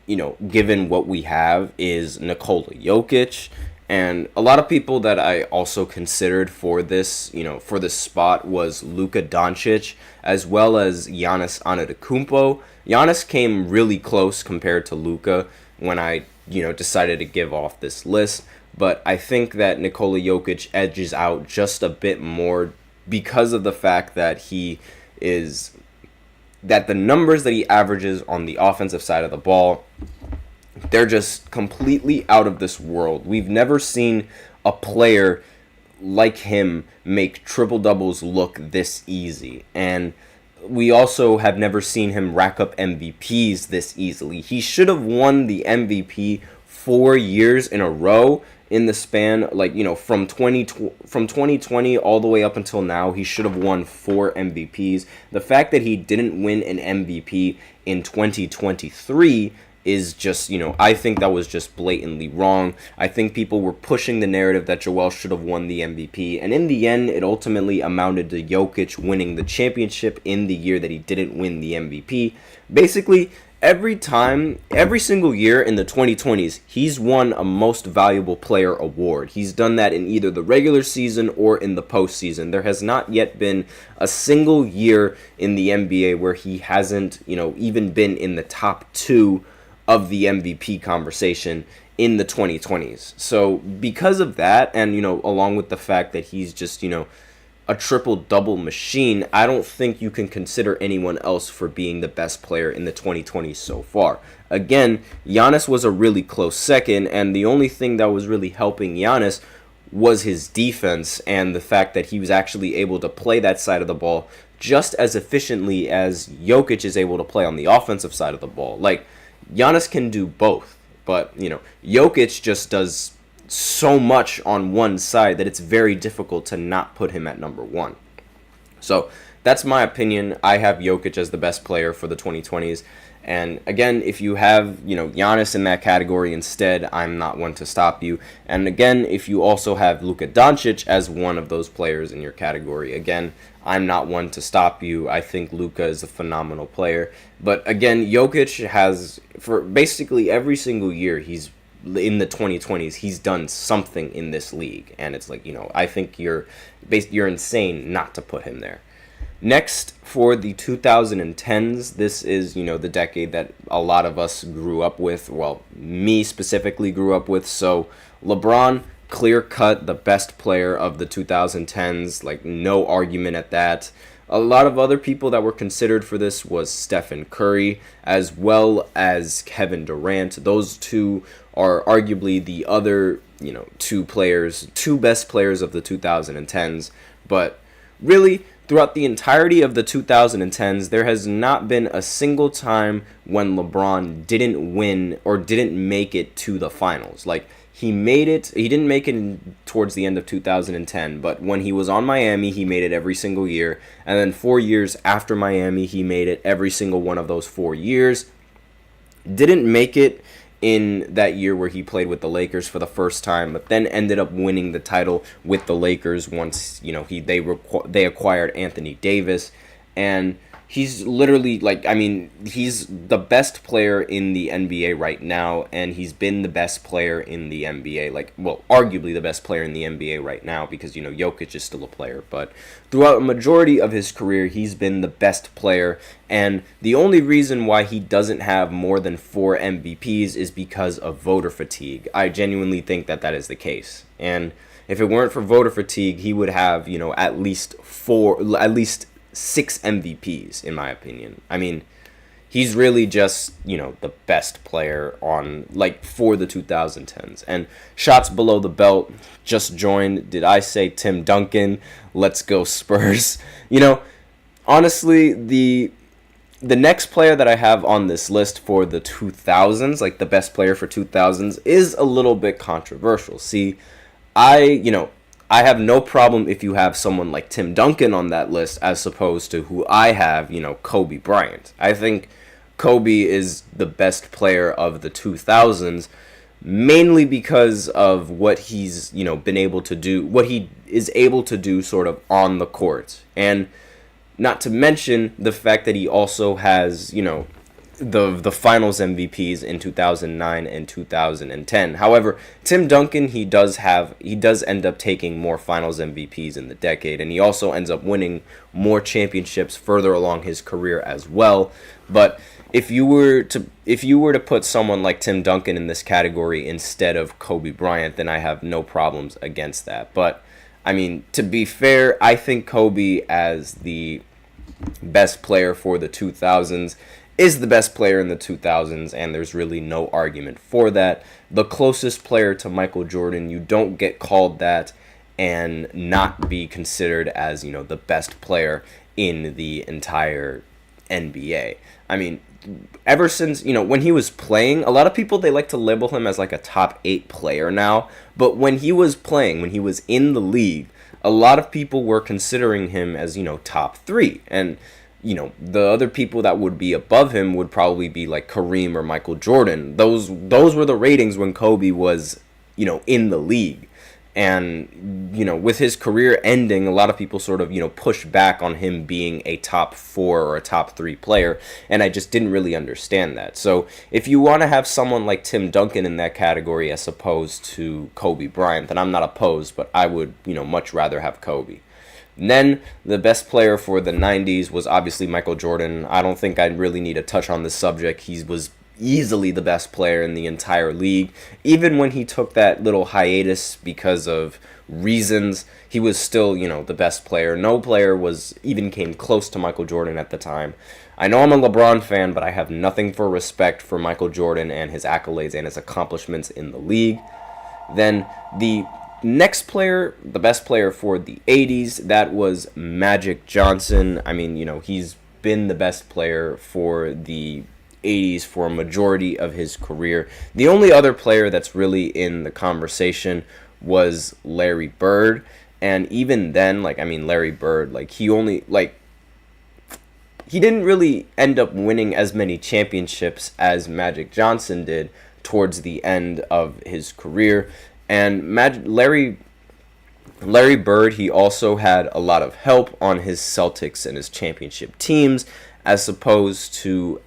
given what we have, is Nikola Jokic. And a lot of people that I also considered for this, for this spot was Luka Doncic, as well as Giannis Antetokounmpo. Giannis came really close compared to Luka when I, decided to give off this list. But I think that Nikola Jokic edges out just a bit more because of the fact that that the numbers that he averages on the offensive side of the ball, they're just completely out of this world. We've never seen a player like him make triple doubles look this easy. And we also have never seen him rack up MVPs this easily. He should have won the MVP 4 years in a row in the span, from 2020 all the way up until now. He should have won 4 MVPs. The fact that he didn't win an MVP in 2023 is just, I think that was just blatantly wrong. I think people were pushing the narrative that Joel should have won the MVP, and in the end, it ultimately amounted to Jokic winning the championship in the year that he didn't win the MVP. Basically, every single year in the 2020s, he's won a Most Valuable Player award. He's done that in either the regular season or in the postseason. There has not yet been a single year in the NBA where he hasn't, even been in the top 2 of the MVP conversation in the 2020s. So because of that, and along with the fact that he's just a triple-double machine, I don't think you can consider anyone else for being the best player in the 2020s so far. Again, Giannis was a really close second, and the only thing that was really helping Giannis was his defense and the fact that he was actually able to play that side of the ball just as efficiently as Jokic is able to play on the offensive side of the ball. Giannis can do both, but, Jokic just does so much on one side that it's very difficult to not put him at number 1. So that's my opinion. I have Jokic as the best player for the 2020s. And again, if you have, Giannis in that category instead, I'm not one to stop you. And again, if you also have Luka Doncic as one of those players in your category, again, I'm not one to stop you. I think Luka is a phenomenal player. But again, Jokic has, for basically every single year he's in the 2020s, he's done something in this league. And it's I think you're insane not to put him there. Next, for the 2010s, this is, the decade that a lot of us grew up with. Well, me specifically grew up with. So LeBron, clear-cut, the best player of the 2010s. No argument at that. A lot of other people that were considered for this was Stephen Curry, as well as Kevin Durant. Those two are arguably the other, two best players of the 2010s. But really, throughout the entirety of the 2010s, there has not been a single time when LeBron didn't win or didn't make it to the finals. Like, he didn't make it towards the end of 2010, but when he was on Miami, he made it every single year. And then 4 years after Miami, he made it every single one of those 4 years. Didn't make it in that year where he played with the Lakers for the first time, but then ended up winning the title with the Lakers once, they acquired Anthony Davis. And he's literally, he's the best player in the NBA right now, and he's been the best player in the NBA, arguably the best player in the NBA right now, because, Jokic is still a player, but throughout a majority of his career, he's been the best player, and the only reason why he doesn't have more than 4 MVPs is because of voter fatigue. I genuinely think that is the case, and if it weren't for voter fatigue, he would have, at least 6 MVPs, in my opinion. I mean, he's really just, the best player for the 2010s. And shots below the belt, just joined. Did I say Tim Duncan? Let's go Spurs. Honestly, the next player that I have on this list for the 2000s, the best player for 2000s, is a little bit controversial. See, I have no problem if you have someone like Tim Duncan on that list as opposed to who I have, Kobe Bryant. I think Kobe is the best player of the 2000s, mainly because of what he's, been able to do, what he is able to do sort of on the court. And not to mention the fact that he also has, the finals MVPs in 2009 and 2010. However, Tim Duncan, he does end up taking more finals MVPs in the decade, and he also ends up winning more championships further along his career as well. But if you were to put someone like Tim Duncan in this category instead of Kobe Bryant, then I have no problems against that. But I mean, to be fair, I think Kobe, as the best player for the 2000s, is the best player in the 2000s, and there's really no argument for that. The closest player to Michael Jordan, you don't get called that and not be considered as, the best player in the entire NBA. I mean, ever since, when he was playing, a lot of people, they like to label him as a top 8 player now, but when he was playing, when he was in the league, a lot of people were considering him as, top 3, and the other people that would be above him would probably be like Kareem or Michael Jordan. Those were the ratings when Kobe was, in the league. And, with his career ending, a lot of people sort of, push back on him being a top 4 or a top 3 player. And I just didn't really understand that. So if you want to have someone like Tim Duncan in that category as opposed to Kobe Bryant, then I'm not opposed, but I would, much rather have Kobe. And then the best player for the 90s was obviously Michael Jordan. I don't think I really need to touch on this subject. He was easily the best player in the entire league. Even when he took that little hiatus because of reasons, he was still, the best player. No player even came close to Michael Jordan at the time. I know I'm a LeBron fan, but I have nothing for respect for Michael Jordan and his accolades and his accomplishments in the league. Then the next player, the best player for the 80s, that was Magic Johnson. I mean, he's been the best player for the 80s for a majority of his career. The only other player that's really in the conversation was Larry Bird. And even then, Larry Bird, he didn't really end up winning as many championships as Magic Johnson did towards the end of his career. And Larry Bird, he also had a lot of help on his Celtics and his championship teams, as opposed to,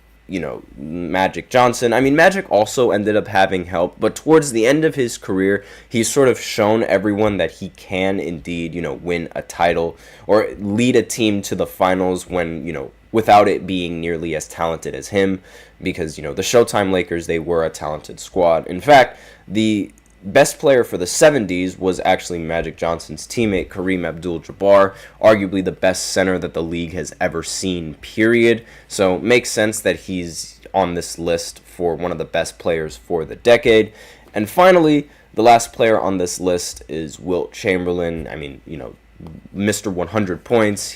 Magic Johnson. I mean, Magic also ended up having help, but towards the end of his career, he's sort of shown everyone that he can indeed, win a title or lead a team to the finals when, without it being nearly as talented as him, because, the Showtime Lakers, they were a talented squad. In fact, the best player for the 70s was actually Magic Johnson's teammate, Kareem Abdul-Jabbar, arguably the best center that the league has ever seen, period. So it makes sense that he's on this list for one of the best players for the decade. And finally, the last player on this list is Wilt Chamberlain. I mean, Mr. 100 points.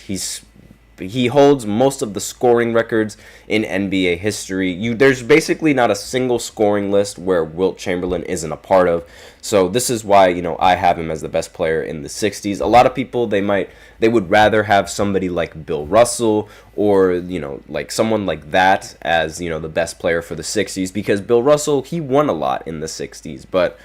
He holds most of the scoring records in NBA history. There's basically not a single scoring list where Wilt Chamberlain isn't a part of. So this is why, I have him as the best player in the 60s. A lot of people, they would rather have somebody like Bill Russell or, like someone like that as, the best player for the 60s, because Bill Russell, he won a lot in the 60s. But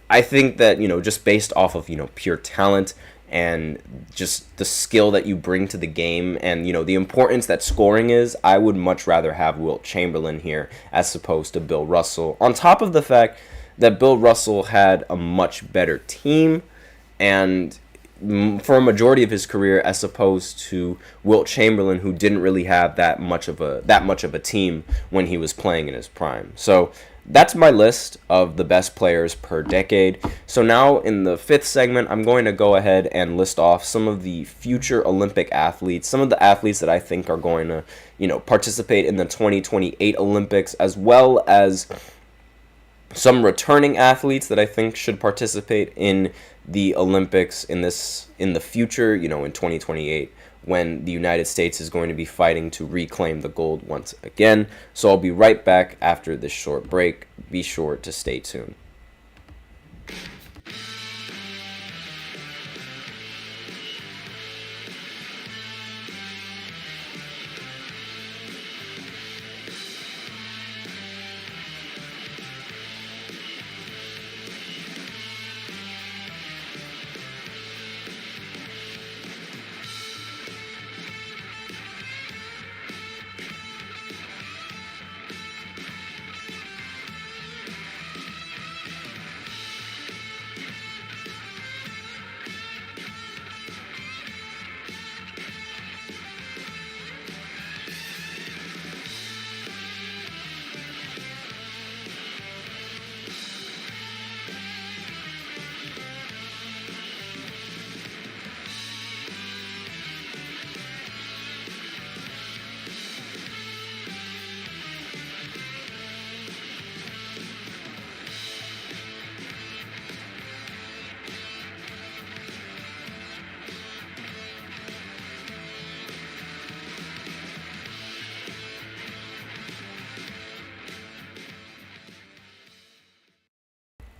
I think that, just based off of, pure talent and just the skill that you bring to the game and, the importance that scoring is, I would much rather have Wilt Chamberlain here as opposed to Bill Russell. On top of the fact that Bill Russell had a much better team and for a majority of his career as opposed to Wilt Chamberlain, who didn't really have that much of a team when he was playing in his prime. So that's my list of the best players per decade. So now in the fifth segment, I'm going to go ahead and list off some of the future Olympic athletes, some of the athletes that I think are going to, participate in the 2028 Olympics, as well as some returning athletes that I think should participate in the Olympics in the future, in 2028, when the United States is going to be fighting to reclaim the gold once again. So I'll be right back after this short break. Be sure to stay tuned.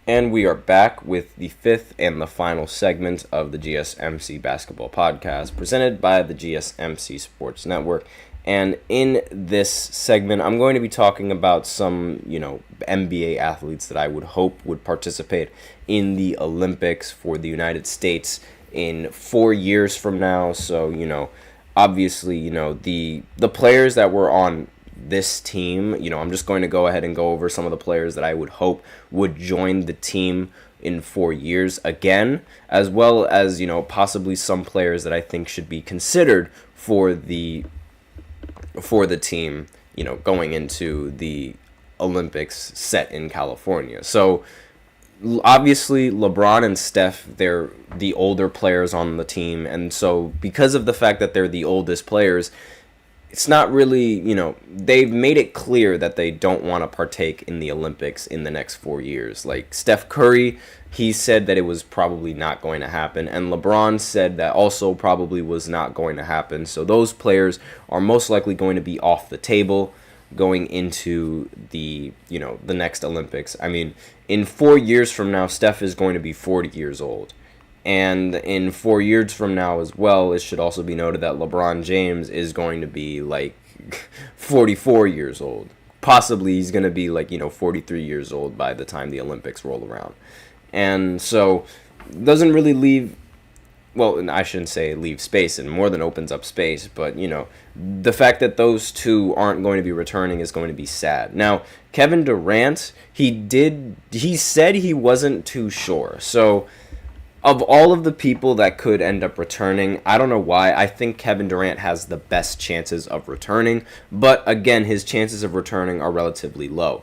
And we are back with the fifth and the final segment of the GSMC Basketball Podcast, presented by the GSMC Sports Network. And in this segment, I'm going to be talking about some, NBA athletes that I would hope would participate in the Olympics for the United States in 4 years from now. So, obviously, the players that were on this team, I'm just going to go ahead and go over some of the players that I would hope would join the team in 4 years again, as well as, possibly some players that I think should be considered for the team, going into the Olympics set in California. So obviously LeBron and Steph, they're the older players on the team, and so because of the fact that they're the oldest players, it's not really, they've made it clear that they don't want to partake in the Olympics in the next 4 years. Like Steph Curry, he said that it was probably not going to happen, and LeBron said that also probably was not going to happen. So those players are most likely going to be off the table going into the, the next Olympics. I mean, in 4 years from now, Steph is going to be 40 years old. And in 4 years from now as well, it should also be noted that LeBron James is going to be like 44 years old. Possibly he's going to be like, 43 years old by the time the Olympics roll around. And so doesn't really leave, well, I shouldn't say leave space, and more than opens up space, but, the fact that those two aren't going to be returning is going to be sad. Now, Kevin Durant, he said he wasn't too sure. So of all of the people that could end up returning, I don't know why. I think Kevin Durant has the best chances of returning. But again, his chances of returning are relatively low.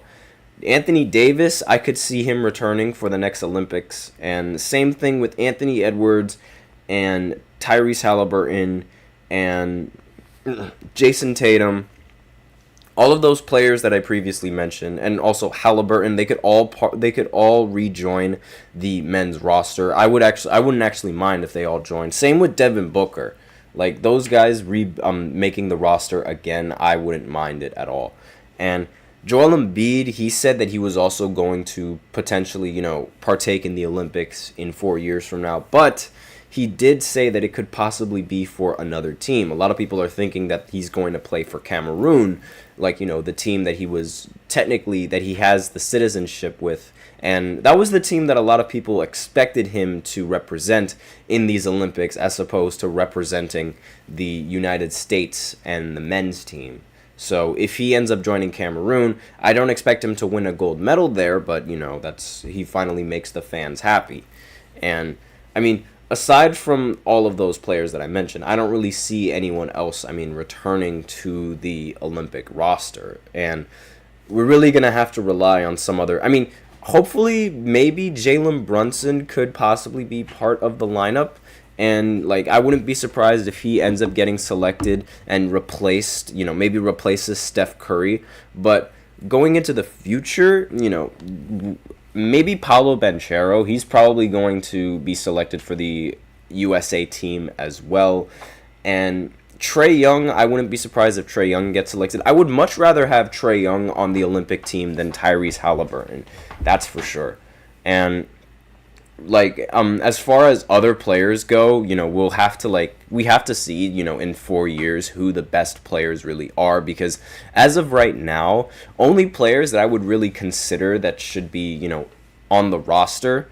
Anthony Davis, I could see him returning for the next Olympics. And same thing with Anthony Edwards and Tyrese Halliburton and Jason Tatum. all of those players that I previously mentioned, and also Halliburton, they could all rejoin the men's roster. I wouldn't actually mind if they all joined. Same with Devin Booker. Like, those guys making the roster again, I wouldn't mind it at all. And Joel Embiid, he said that he was also going to potentially, partake in the Olympics in 4 years from now. But he did say that it could possibly be for another team. A lot of people are thinking that he's going to play for Cameroon, like, the team that he has the citizenship with. And that was the team that a lot of people expected him to represent in these Olympics, as opposed to representing the United States and the men's team. So if he ends up joining Cameroon, I don't expect him to win a gold medal there, but, he finally makes the fans happy. And, I mean, aside from all of those players that I mentioned, I don't really see anyone else, returning to the Olympic roster. And we're really going to have to rely on some other... hopefully, maybe Jalen Brunson could possibly be part of the lineup. And, I wouldn't be surprised if he ends up getting selected and replaced, maybe replaces Steph Curry. But going into the future, maybe Paolo Banchero, he's probably going to be selected for the USA team as well. And Trae Young, I wouldn't be surprised if Trae Young gets selected. I would much rather have Trae Young on the Olympic team than Tyrese Halliburton. That's for sure. And as far as other players go, we have to see, in 4 years who the best players really are, because as of right now, only players that I would really consider that should be, on the roster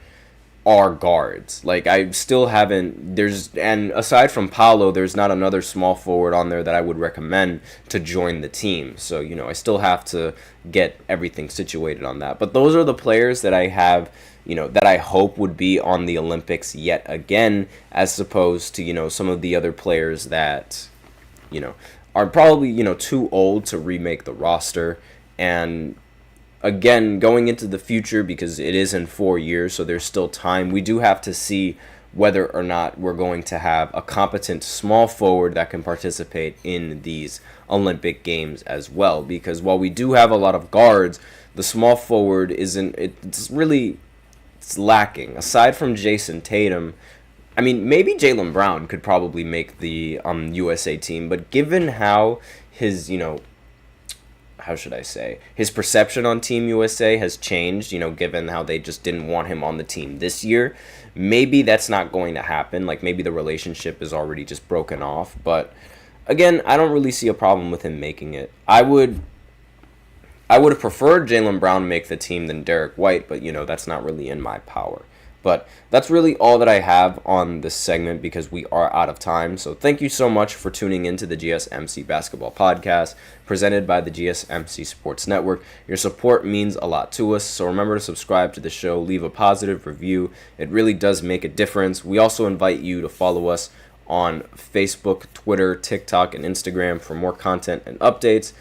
are guards. I still haven't, and aside from Paolo, there's not another small forward on there that I would recommend to join the team. So, I still have to get everything situated on that. But those are the players that I have, that I hope would be on the Olympics yet again, as opposed to, some of the other players that, are probably, too old to remake the roster. And again, going into the future, because it is in 4 years, so there's still time, we do have to see whether or not we're going to have a competent small forward that can participate in these Olympic Games as well. Because while we do have a lot of guards, the small forward it's lacking. Aside from Jason Tatum, maybe Jaylen Brown could probably make the USA team, but given how his, how should I say, his perception on Team USA has changed, given how they just didn't want him on the team this year, maybe that's not going to happen. Maybe the relationship is already just broken off. But again, I don't really see a problem with him making it. I would have preferred Jaylen Brown make the team than Derek White, but, that's not really in my power. But that's really all that I have on this segment, because we are out of time. So thank you so much for tuning into the GSMC Basketball Podcast, presented by the GSMC Sports Network. Your support means a lot to us, so remember to subscribe to the show, leave a positive review. It really does make a difference. We also invite you to follow us on Facebook, Twitter, TikTok, and Instagram for more content and updates.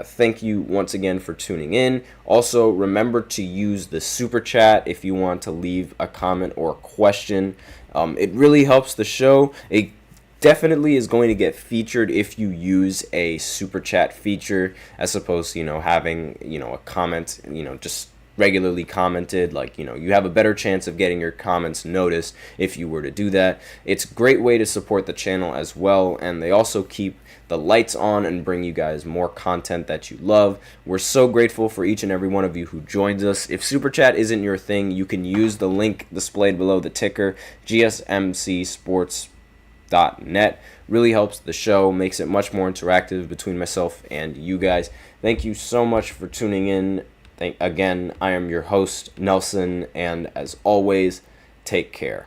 Thank you once again for tuning in. Also, remember to use the super chat if you want to leave a comment or question. It really helps the show. It definitely is going to get featured if you use a super chat feature, as opposed to, having, a comment, just regularly commented. You have a better chance of getting your comments noticed if you were to do that. It's a great way to support the channel as well, and they also keep the lights on and bring you guys more content that you love. We're so grateful for each and every one of you who joins us. If Super Chat isn't your thing, you can use the link displayed below the ticker, gsmcsports.net. Really helps the show, makes it much more interactive between myself and you guys. Thank you so much for tuning in. Again, I am your host, Nelson, and as always, take care.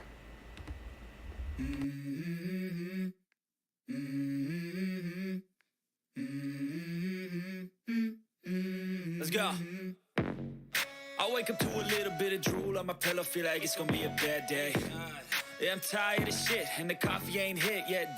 Let's go. I wake up to a little bit of drool on my pillow, feel like it's gonna be a bad day. Yeah, I'm tired of shit, and the coffee ain't hit yet.